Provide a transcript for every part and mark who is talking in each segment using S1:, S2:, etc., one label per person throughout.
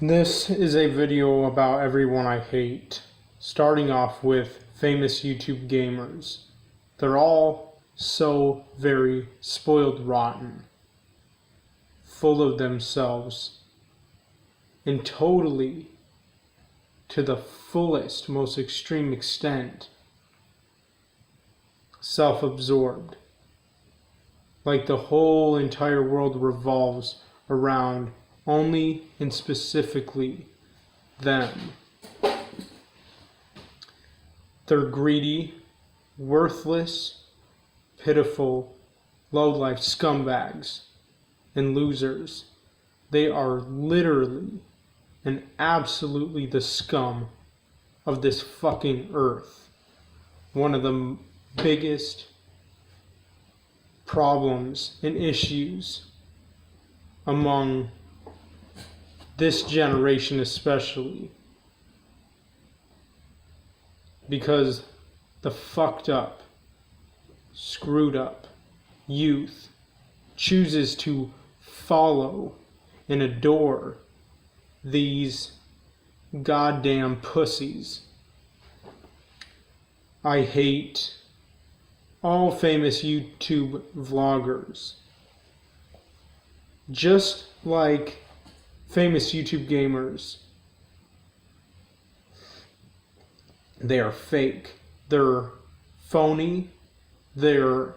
S1: This is a video about everyone I hate, starting off with famous YouTube gamers. They're all so very spoiled rotten, full of themselves, and totally, to the fullest, most extreme extent, self-absorbed. Like the whole entire world revolves around only and specifically them. They're greedy, worthless, pitiful, low-life scumbags and losers. They are literally and absolutely the scum of this fucking earth. One of the biggest problems and issues among this generation especially, because the fucked up, screwed up youth chooses to follow and adore these goddamn pussies. I hate all famous YouTube vloggers. Just like famous YouTube gamers, they are fake. They're phony. They're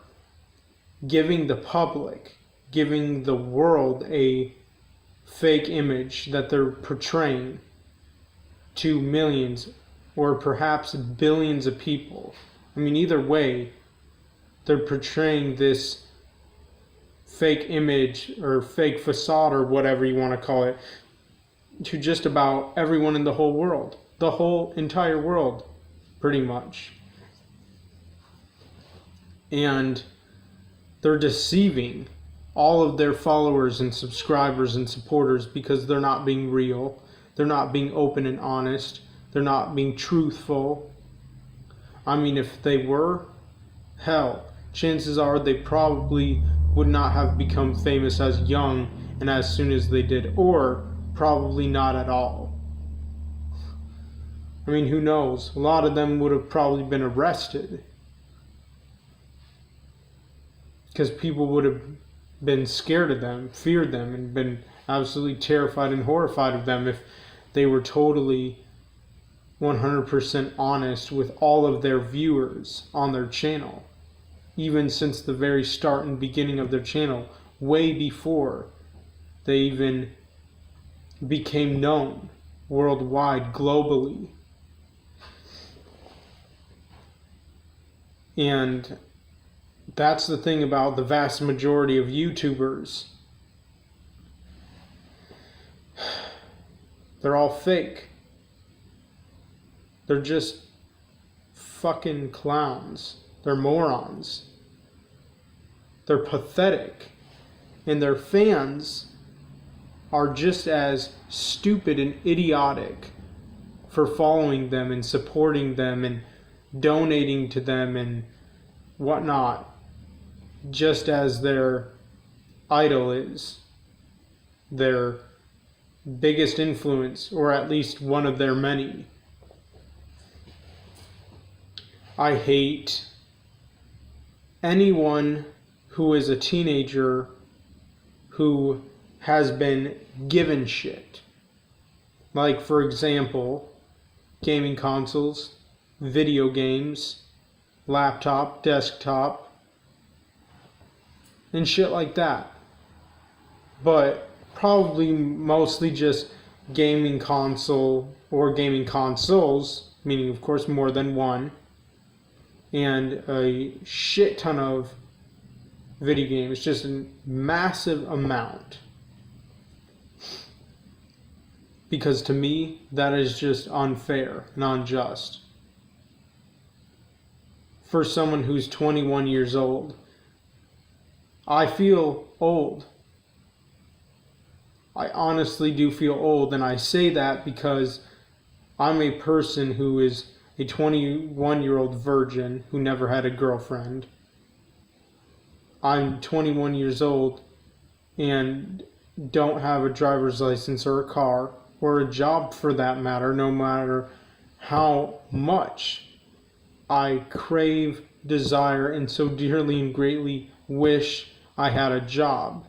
S1: giving the public, giving the world a fake image that they're portraying to millions or perhaps billions of people. I mean, either way, they're portraying this fake image or fake facade or whatever you want to call it to just about everyone in the whole world. The whole entire world, pretty much. And they're deceiving all of their followers and subscribers and supporters because they're not being real. They're not being open and honest. They're not being truthful. I mean, if they were, hell, chances are they probably would not have become famous as young and as soon as they did, or probably not at all. I mean, who knows? A lot of them would have probably been arrested because people would have been scared of them, feared them, and been absolutely terrified and horrified of them if they were totally 100% honest with all of their viewers on their channel. Even since the very start and beginning of their channel, way before they even became known worldwide, globally. And that's the thing about the vast majority of YouTubers. They're all fake. They're just fucking clowns. They're morons. They're pathetic. And their fans are just as stupid and idiotic for following them and supporting them and donating to them and whatnot, just as their idol is, their biggest influence, or at least one of their many. I hate anyone who is a teenager who has been given shit. Like, for example, gaming consoles, video games, laptop, desktop, and shit like that. But probably mostly just gaming console or gaming consoles, meaning of course more than one, and a shit ton of video games, just a massive amount. Because to me, that is just unfair and unjust. For someone who's 21 years old, I feel old. I honestly do feel old, and I say that because I'm a person who is a 21-year-old virgin who never had a girlfriend. I'm 21 years old and don't have a driver's license or a car or a job for that matter, no matter how much I crave, desire, and so dearly and greatly wish I had a job.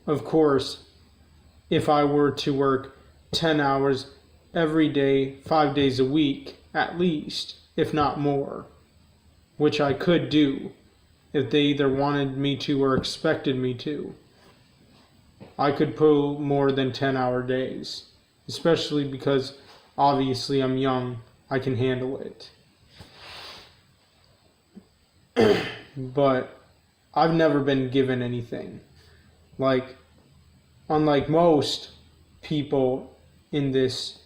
S1: Of course, if I were to work 10 hours every day, 5 days a week, at least, if not more, which I could do if they either wanted me to or expected me to. I could pull more than 10-hour days, especially because obviously I'm young, I can handle it. But I've never been given anything. Unlike most people in this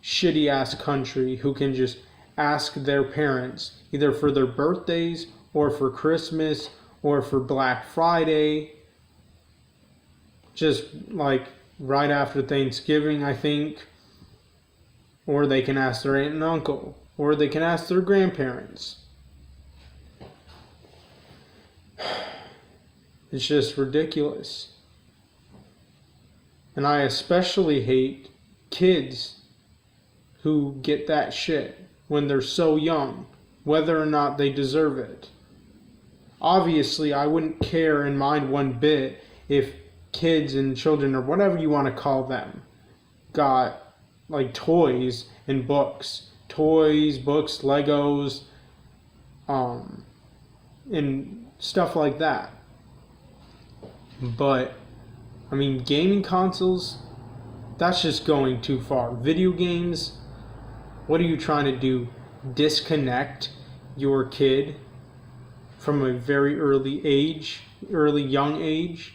S1: shitty ass country who can just ask their parents either for their birthdays or for Christmas or for Black Friday, just right after Thanksgiving, I think, or they can ask their aunt and uncle, or they can ask their grandparents. It's just ridiculous. And I especially hate kids who get that shit when they're so young, whether or not they deserve it. Obviously, I wouldn't care and mind one bit if kids and children, or whatever you want to call them, got toys and books. Toys, books, Legos, and stuff like that. But, gaming consoles, that's just going too far. Video games, what are you trying to do? Disconnect your kid from a very early young age?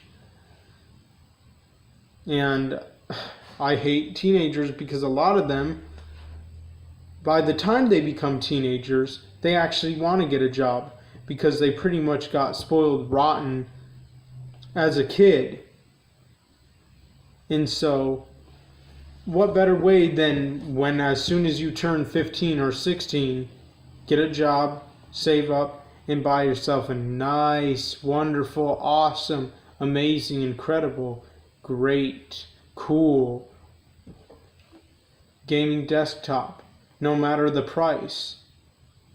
S1: And I hate teenagers because a lot of them, by the time they become teenagers, they actually want to get a job because they pretty much got spoiled rotten as a kid. And so, what better way than when, as soon as you turn 15 or 16, get a job, save up, and buy yourself a nice, wonderful, awesome, amazing, incredible, great, cool gaming desktop, no matter the price,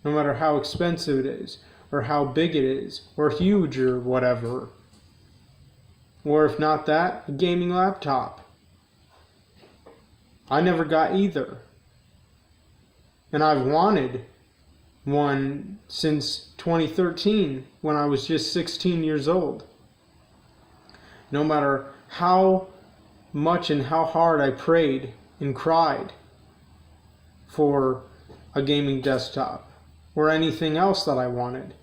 S1: no matter how expensive it is, or how big it is, or huge, or whatever. Or if not that, a gaming laptop. I never got either. And I've wanted one since 2013, when I was just 16 years old. No matter how much and how hard I prayed and cried for a gaming desktop or anything else that I wanted,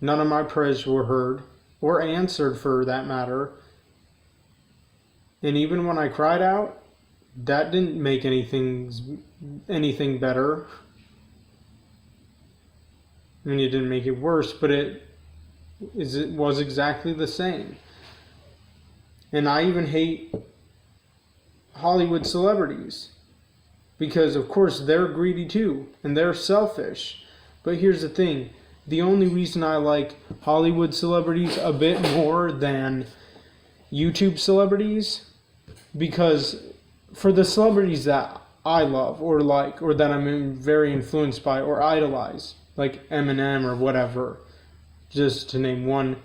S1: none of my prayers were heard or answered, for that matter. And even when I cried out, that didn't make anything better. It didn't make it worse, but it was exactly the same. And I even hate Hollywood celebrities because, of course, they're greedy too, and they're selfish. But here's the thing. The only reason I like Hollywood celebrities a bit more than YouTube celebrities, because for the celebrities that I love or like, or that I'm very influenced by or idolize, like Eminem or whatever, just to name one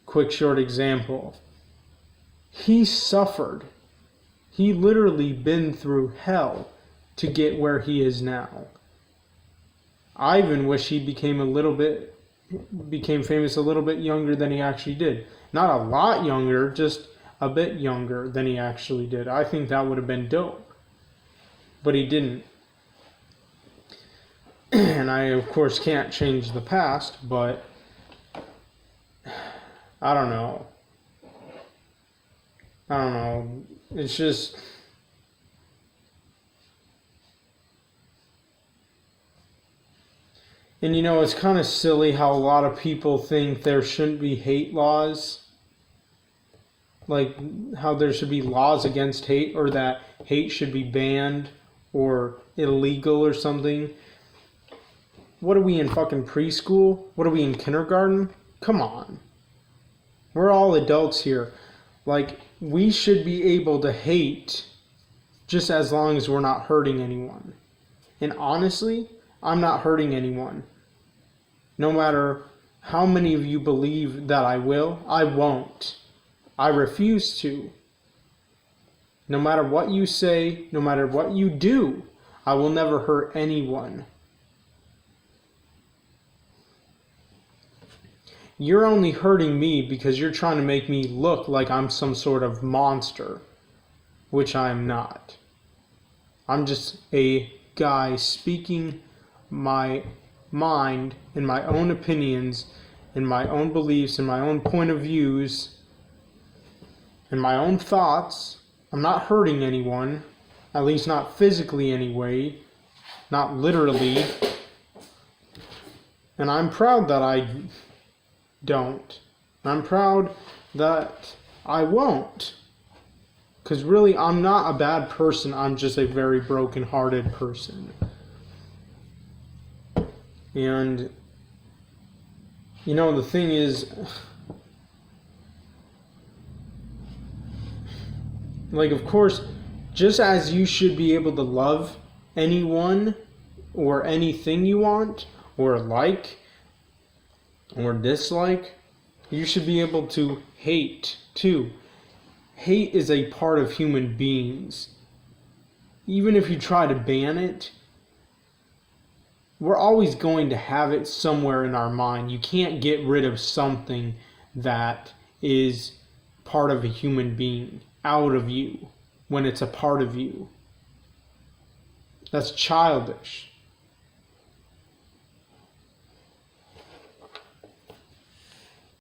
S1: quick short example, he suffered. He literally been through hell to get where he is now. I even wish he became famous a little bit younger than he actually did. Not a lot younger, just a bit younger than he actually did. I think that would have been dope. But he didn't. And I, of course, can't change the past, but I don't know. It's just... And it's kind of silly how a lot of people think there shouldn't be hate laws. Like how there should be laws against hate, or that hate should be banned or illegal or something. What are we in fucking preschool? What are we in kindergarten? Come on. We're all adults here. we should be able to hate just as long as we're not hurting anyone. And honestly, I'm not hurting anyone. No matter how many of you believe that I will, I won't. I refuse to. No matter what you say, no matter what you do, I will never hurt anyone. You're only hurting me because you're trying to make me look like I'm some sort of monster, which I'm not. I'm just a guy speaking my mind and my own opinions and my own beliefs and my own point of views and my own thoughts. I'm not hurting anyone, at least not physically anyway, not literally. And I'm proud that I don't. I'm proud that I won't. Because really, I'm not a bad person. I'm just a very broken-hearted person. And, you know, the thing is, like, of course, just as you should be able to love anyone or anything you want or like or dislike, you should be able to hate too. Hate is a part of human beings. Even if you try to ban it, we're always going to have it somewhere in our mind. You can't get rid of something that is part of a human being out of you when it's a part of you. That's childish.